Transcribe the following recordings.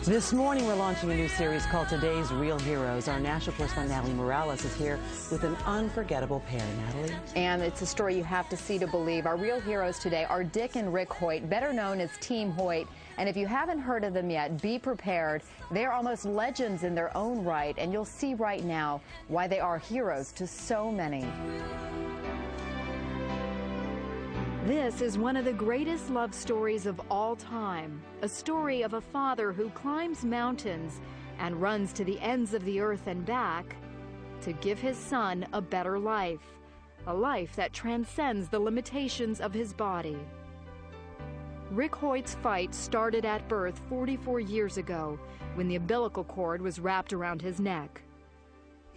This morning we're launching a new series called Today's Real Heroes. Our national correspondent Natalie Morales is here with an unforgettable pair. Natalie? And it's a story you have to see to believe. Our real heroes today are Dick and Rick Hoyt, better known as Team Hoyt. And if you haven't heard of them yet, be prepared. They're almost legends in their own right, and you'll see right now why they are heroes to so many. This is one of the greatest love stories of all time, a story of a father who climbs mountains and runs to the ends of the earth and back to give his son a better life, a life that transcends the limitations of his body. Rick Hoyt's fight started at birth 44 years ago when the umbilical cord was wrapped around his neck.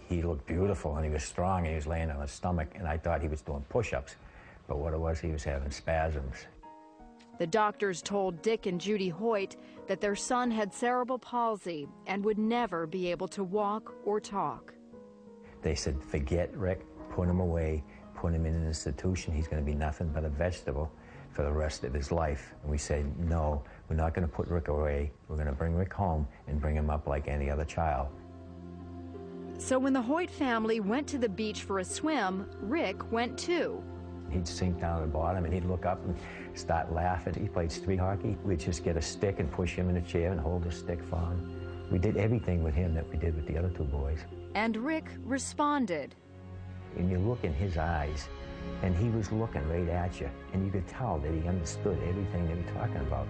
He looked beautiful and he was strong and he was laying on his stomach, and I thought he was doing push-ups. But what it was, he was having spasms. The doctors told Dick and Judy Hoyt that their son had cerebral palsy and would never be able to walk or talk. They said, forget Rick, put him away, put him in an institution. He's going to be nothing but a vegetable for the rest of his life. And we said, no, we're not going to put Rick away. We're going to bring Rick home and bring him up like any other child. So when the Hoyt family went to the beach for a swim, Rick went too. He'd sink down to the bottom and he'd look up and start laughing. He played street hockey. We'd just get a stick and push him in a chair and hold the stick for him. We did everything with him that we did with the other two boys. And Rick responded. And you look in his eyes, and he was looking right at you, and you could tell that he understood everything they were talking about.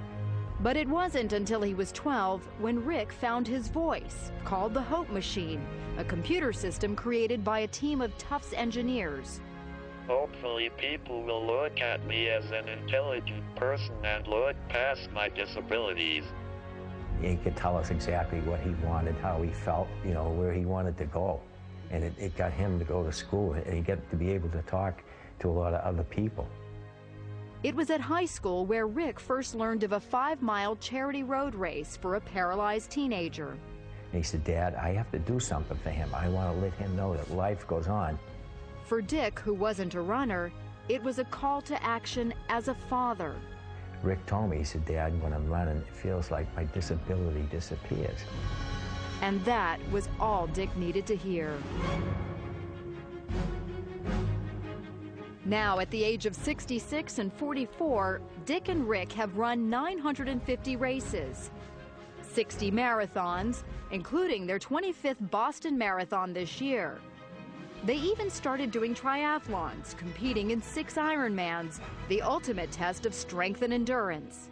But it wasn't until he was 12 when Rick found his voice, called the Hope Machine, a computer system created by a team of Tufts engineers. Hopefully people will look at me as an intelligent person and look past my disabilities. He could tell us exactly what he wanted, how he felt, you know, where he wanted to go. And it got him to go to school, and he got to be able to talk to a lot of other people. It was at high school where Rick first learned of a 5-mile charity road race for a paralyzed teenager. And he said, Dad, I have to do something for him. I want to let him know that life goes on. For Dick, who wasn't a runner, it was a call to action as a father. Rick told me, he said, Dad, when I'm running, it feels like my disability disappears. And that was all Dick needed to hear. Now, at the age of 66 and 44, Dick and Rick have run 950 races, 60 marathons, including their 25th Boston Marathon this year. They even started doing triathlons, competing in 6 Ironmans, the ultimate test of strength and endurance.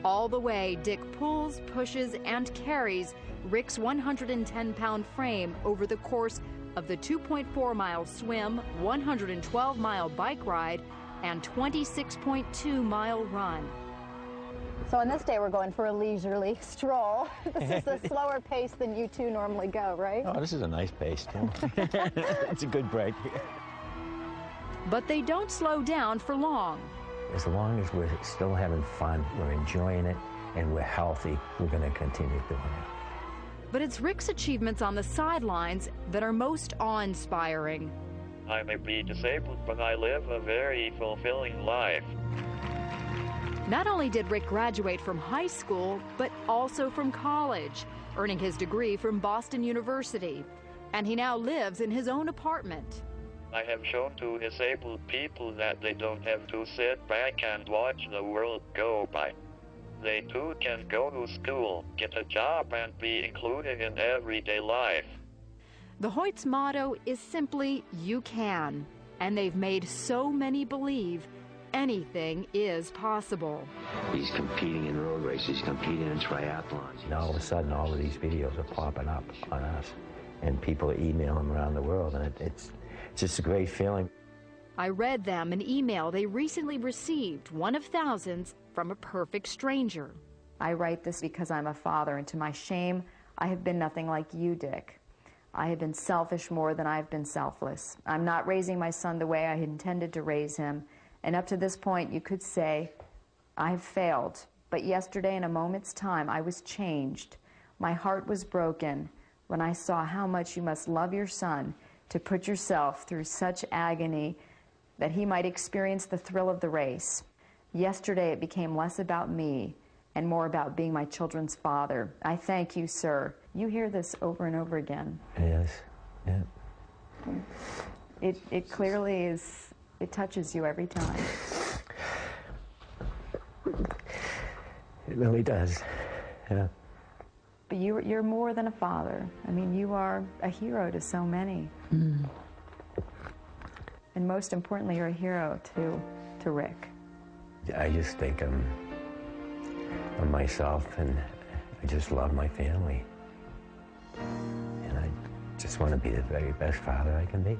All the way, Dick pulls, pushes, and carries Rick's 110-pound frame over the course of the 2.4-mile swim, 112-mile bike ride, and 26.2-mile run. So on this day, we're going for a leisurely stroll. This is a slower pace than you two normally go, right? Oh, this is a nice pace, too. It's a good break. But they don't slow down for long. As long as we're still having fun, we're enjoying it, and we're healthy, we're going to continue doing it. But it's Rick's achievements on the sidelines that are most awe-inspiring. I may be disabled, but I live a very fulfilling life. Not only did Rick graduate from high school, but also from college, earning his degree from Boston University. And he now lives in his own apartment. I have shown to disabled people that they don't have to sit back and watch the world go by. They too can go to school, get a job, and be included in everyday life. The Hoyt's motto is simply, you can. And they've made so many believe anything is possible. He's competing in road races, competing in triathlons. And all of a sudden, all of these videos are popping up on us, and people are emailing them around the world, and it's just a great feeling. I read them an email they recently received, one of thousands, from a perfect stranger. I write this because I'm a father, and to my shame, I have been nothing like you, Dick. I have been selfish more than I've been selfless. I'm not raising my son the way I had intended to raise him. And up to this point, you could say, I've failed. But yesterday, in a moment's time, I was changed. My heart was broken when I saw how much you must love your son to put yourself through such agony that he might experience the thrill of the race. Yesterday, it became less about me and more about being my children's father. I thank you, sir. You hear this over and over again. Yes, yeah. It clearly is, it touches you every time. It really does, yeah. But you're more than a father. I mean, you are a hero to so many. Mm. And most importantly, you're a hero to Rick. I just think of myself, and I just love my family. And I just want to be the very best father I can be.